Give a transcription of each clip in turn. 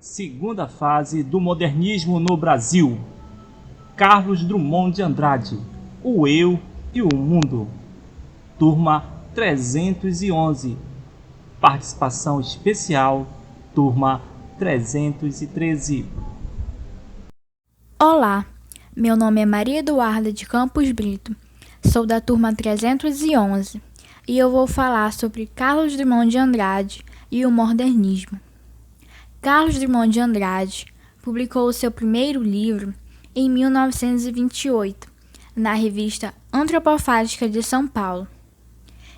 Segunda fase do modernismo no Brasil. Carlos Drummond de Andrade, O Eu e o Mundo. Turma 311. Participação especial, turma 313. Olá, meu nome é Maria Eduarda de Campos Brito, sou da turma 311 e eu vou falar sobre Carlos Drummond de Andrade e o modernismo. Carlos Drummond de Andrade publicou o seu primeiro livro em 1928, na revista Antropofágica de São Paulo.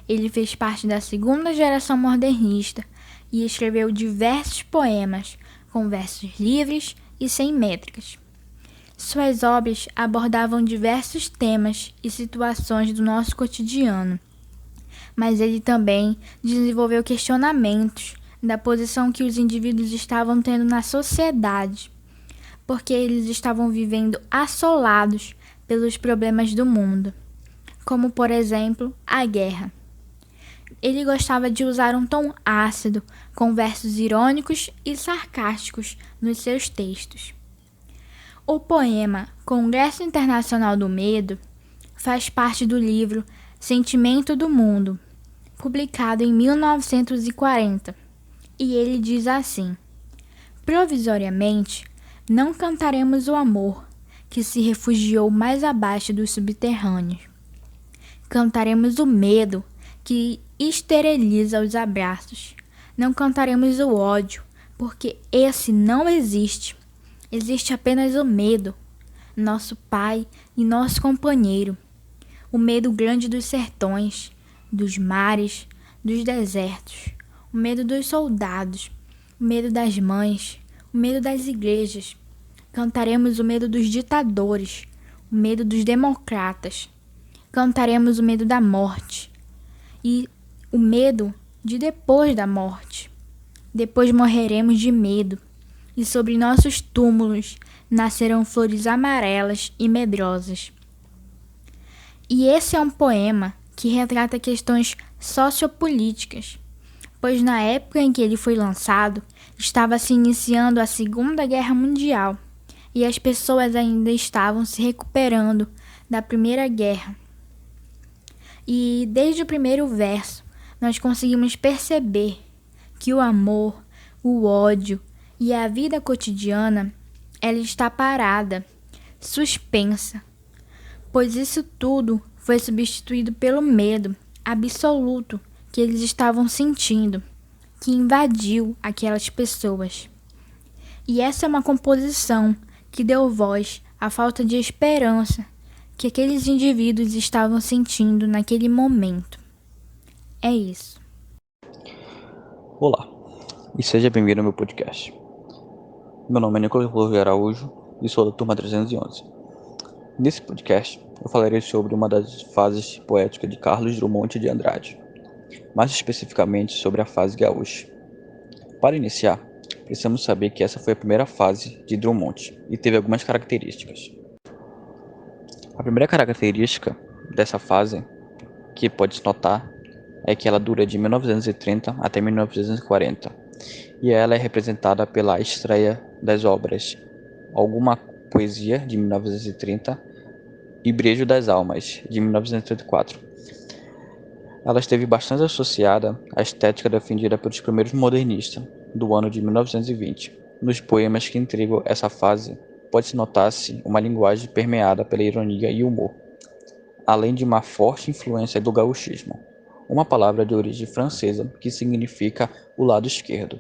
Ele fez parte da segunda geração modernista e escreveu diversos poemas com versos livres e sem métricas. Suas obras abordavam diversos temas e situações do nosso cotidiano, mas ele também desenvolveu questionamentos da posição que os indivíduos estavam tendo na sociedade, porque eles estavam vivendo assolados pelos problemas do mundo, como, por exemplo, a guerra. Ele gostava de usar um tom ácido, com versos irônicos e sarcásticos nos seus textos. O poema Congresso Internacional do Medo faz parte do livro Sentimento do Mundo, publicado em 1940, e ele diz assim: provisoriamente, não cantaremos o amor que se refugiou mais abaixo dos subterrâneos. Cantaremos o medo que esteriliza os abraços. Não cantaremos o ódio, porque esse não existe. Existe apenas o medo, nosso pai e nosso companheiro. O medo grande dos sertões, dos mares, dos desertos. O medo dos soldados, o medo das mães, o medo das igrejas. Cantaremos o medo dos ditadores, o medo dos democratas. Cantaremos o medo da morte e o medo de depois da morte. Depois morreremos de medo. E sobre nossos túmulos nascerão flores amarelas e medrosas. E esse é um poema que retrata questões sociopolíticas, pois na época em que ele foi lançado, estava se iniciando a Segunda Guerra Mundial e as pessoas ainda estavam se recuperando da Primeira Guerra. E desde o primeiro verso, nós conseguimos perceber que o amor, o ódio e a vida cotidiana, ela está parada, suspensa, pois isso tudo foi substituído pelo medo absoluto que eles estavam sentindo, que invadiu aquelas pessoas. E essa é uma composição que deu voz à falta de esperança que aqueles indivíduos estavam sentindo naquele momento. É isso. Olá, e seja bem-vindo ao meu podcast. Meu nome é Nicolas Flávio Araújo e sou da turma 311. Nesse podcast, eu falarei sobre uma das fases poéticas de Carlos Drummond de Andrade, mais especificamente sobre a fase gaúcha. Para iniciar, precisamos saber que essa foi a primeira fase de Drummond e teve algumas características. A primeira característica dessa fase, que pode-se notar, é que ela dura de 1930 até 1940, e ela é representada pela estreia das obras Alguma Poesia, de 1930, e Brejo das Almas, de 1934. Ela esteve bastante associada à estética defendida pelos primeiros modernistas, do ano de 1920. Nos poemas que integram essa fase, pode-se notar-se uma linguagem permeada pela ironia e humor, além de uma forte influência do gauchismo, uma palavra de origem francesa que significa o lado esquerdo.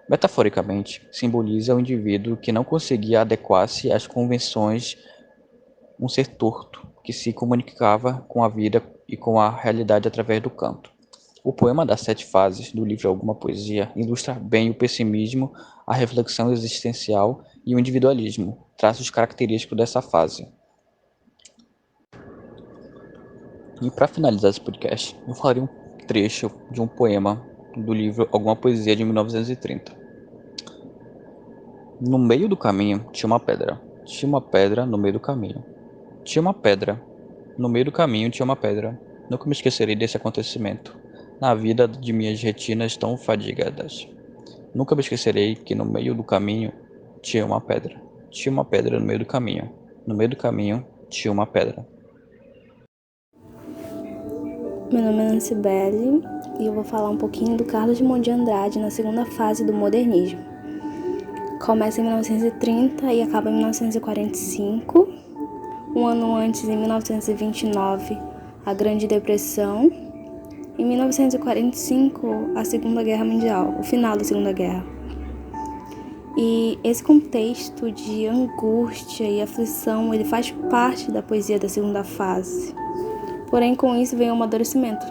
Metaforicamente, simboliza o indivíduo que não conseguia adequar-se às convenções, um ser torto, que se comunicava com a vida e com a realidade através do canto. O poema das 7 fases do livro Alguma Poesia ilustra bem o pessimismo, a reflexão existencial e o individualismo, traços característicos dessa fase. E para finalizar esse podcast, eu falarei um trecho de um poema do livro Alguma Poesia de 1930. No meio do caminho tinha uma pedra. Tinha uma pedra no meio do caminho. Tinha uma pedra. No meio do caminho tinha uma pedra. Nunca me esquecerei desse acontecimento, na vida de minhas retinas tão fadigadas. Nunca me esquecerei que no meio do caminho tinha uma pedra. Tinha uma pedra no meio do caminho. No meio do caminho tinha uma pedra. Meu nome é Nancy Belli e eu vou falar um pouquinho do Carlos Drummond de Andrade na segunda fase do modernismo. Começa em 1930 e acaba em 1945. Um ano antes, em 1929, a Grande Depressão. Em 1945, a Segunda Guerra Mundial, o final da Segunda Guerra. E esse contexto de angústia e aflição, ele faz parte da poesia da segunda fase. Porém, com isso vem o amadurecimento.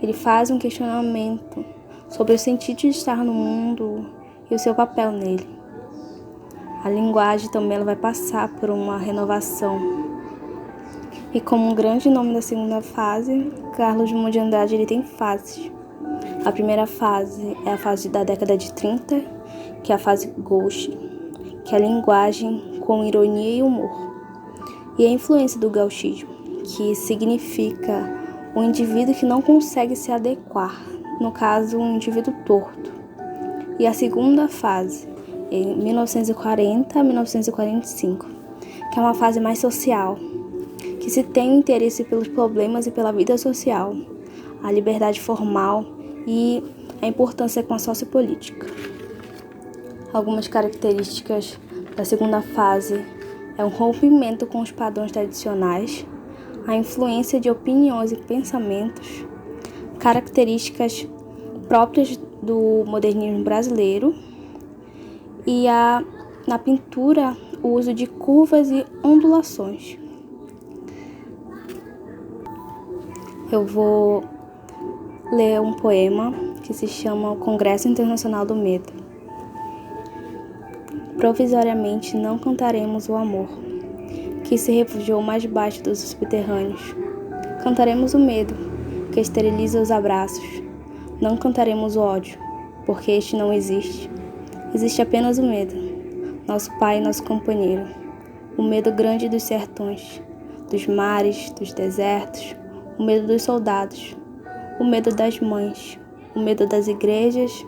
Ele faz um questionamento sobre o sentido de estar no mundo e o seu papel nele. A linguagem também ela vai passar por uma renovação. E como um grande nome da segunda fase, Carlos Drummond de Andrade ele tem fases. A primeira fase é a fase da década de 30, que é a fase gauche, que é a linguagem com ironia e humor. E a influência do gauchismo, que significa um indivíduo que não consegue se adequar, no caso, um indivíduo torto. E a segunda fase, em 1940 a 1945, que é uma fase mais social, que se tem interesse pelos problemas e pela vida social, a liberdade formal e a importância com a sociopolítica. Algumas características da segunda fase é um rompimento com os padrões tradicionais, a influência de opiniões e pensamentos, características próprias do modernismo brasileiro e na pintura o uso de curvas e ondulações. Eu vou ler um poema que se chama O Congresso Internacional do Medo. Provisoriamente não cantaremos o amor, que se refugiou mais baixo dos subterrâneos. Cantaremos o medo, que esteriliza os abraços. Não cantaremos o ódio, porque este não existe. Existe apenas o medo, nosso pai e nosso companheiro. O medo grande dos sertões, dos mares, dos desertos, o medo dos soldados, o medo das mães, o medo das igrejas,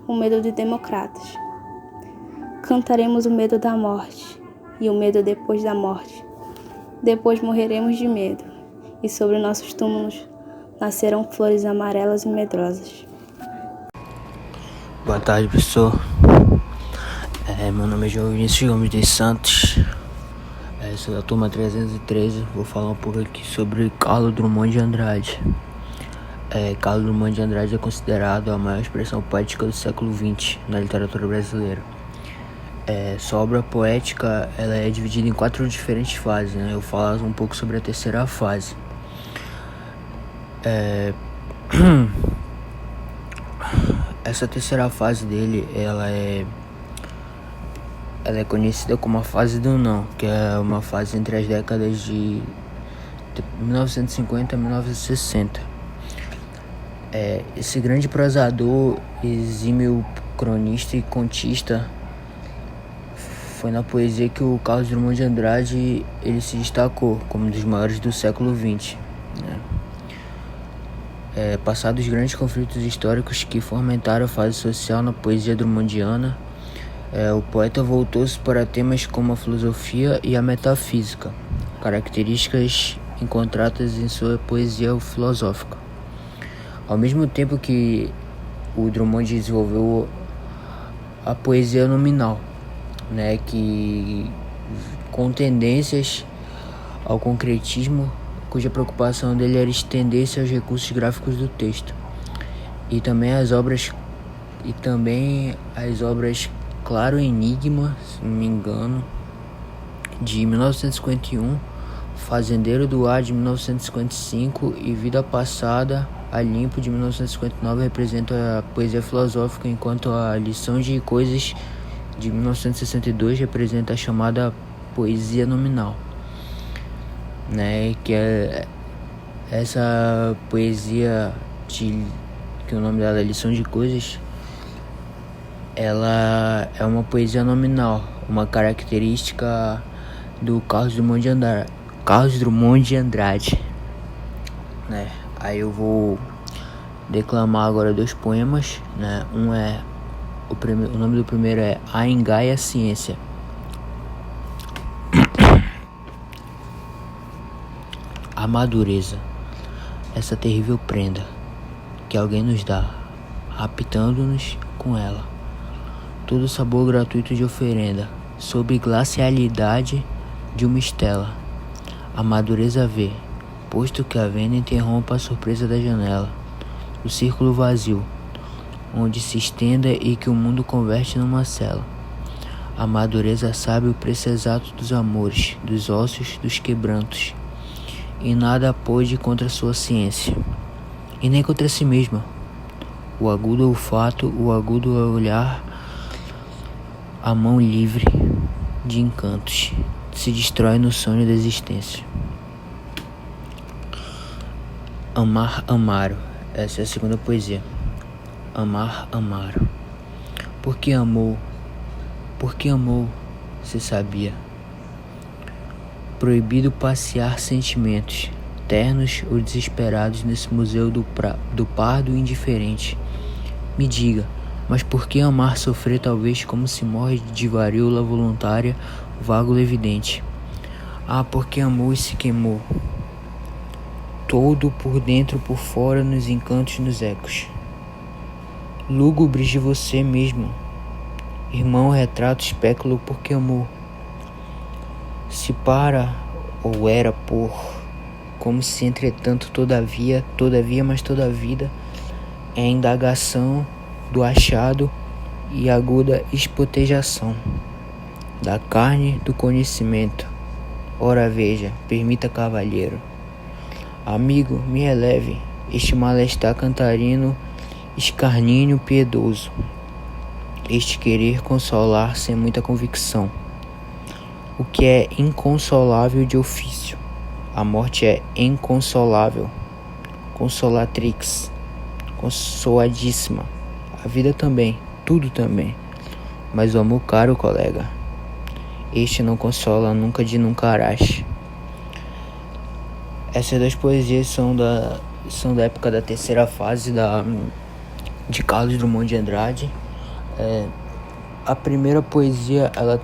o medo dos democratas. Cantaremos o medo da morte e o medo depois da morte. Depois morreremos de medo, e sobre nossos túmulos nascerão flores amarelas e medrosas. Boa tarde, professor. Meu nome é João Vinícius Gomes dos Santos. Sou da turma 313. Vou falar um pouco aqui sobre Carlos Drummond de Andrade. Carlos Drummond de Andrade é considerado a maior expressão poética do século XX na literatura brasileira. Sua obra poética ela é dividida em 4 diferentes fases, né? Eu vou falar um pouco sobre a terceira fase. Essa terceira fase dele, ela é conhecida como a fase do não, que é uma fase entre as décadas de 1950 e 1960. Esse grande prosador, exímio cronista e contista, foi na poesia que o Carlos Drummond de Andrade ele se destacou como um dos maiores do século XX, né? Passados os grandes conflitos históricos que fomentaram a fase social na poesia drummondiana, o poeta voltou-se para temas como a filosofia e a metafísica, características encontradas em sua poesia filosófica. Ao mesmo tempo que o Drummond desenvolveu a poesia nominal, né, que com tendências ao concretismo, cuja preocupação dele era estender-se aos recursos gráficos do texto, e também as obras Claro Enigma, se não me engano, de 1951, Fazendeiro do Ar de 1955 e Vida Passada a Limpo de 1959 representam a poesia filosófica, enquanto a Lição de Coisas de 1962 representa a chamada poesia nominal, né, que é essa poesia que o nome dela é Lição de Coisas. Ela é uma poesia nominal, uma característica do Carlos Drummond de Andrade, né? Aí eu vou declamar agora 2 poemas, né? Um é O nome do primeiro é A Engaia Ciência. A madureza, essa terrível prenda que alguém nos dá, raptando-nos com ela. Todo sabor gratuito de oferenda, sob glacialidade de uma estela. A madureza vê, posto que a venda interrompa a surpresa da janela. O círculo vazio, onde se estenda e que o mundo converte numa cela. A madureza sabe o preço exato dos amores, dos ossos, dos quebrantos. E nada pôde contra sua ciência, e nem contra si mesma. O agudo olfato, o agudo olhar, a mão livre de encantos, se destrói no sonho da existência. Amar, amaro. Essa é a segunda poesia. Amar, amaro. Porque amou, se sabia. Proibido passear sentimentos, ternos ou desesperados nesse museu do pardo indiferente. Me diga, mas por que amar sofrer talvez como se morre de varíola voluntária, vago evidente? Ah, porque amou e se queimou, todo por dentro, por fora, nos encantos, nos ecos. Lúgubres de você mesmo, irmão retrato espéculo porque amou. Se para, ou era por, como se entretanto todavia, mas toda a vida é a indagação do achado e aguda espotejação da carne do conhecimento. Ora veja, permita cavalheiro, amigo, me releve este malestar cantarino, escarnínio piedoso, este querer consolar sem muita convicção. O que é inconsolável de ofício, a morte é inconsolável, consolatrix, consoladíssima, a vida também, tudo também, mas o amor caro, colega, este não consola nunca de nunca harás. Essas duas poesias são da época da terceira fase de Carlos Drummond de Andrade. A primeira poesia ela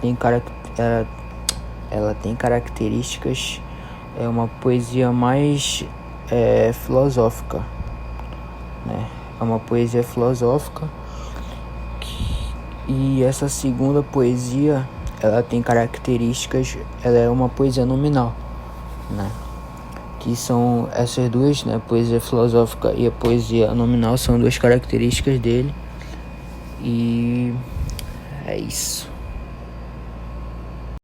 tem características, é uma poesia mais filosófica, né? É uma poesia filosófica e essa segunda poesia ela tem características, ela é uma poesia nominal, né? Que são essas duas, né? A poesia filosófica e a poesia nominal são duas características dele e é isso.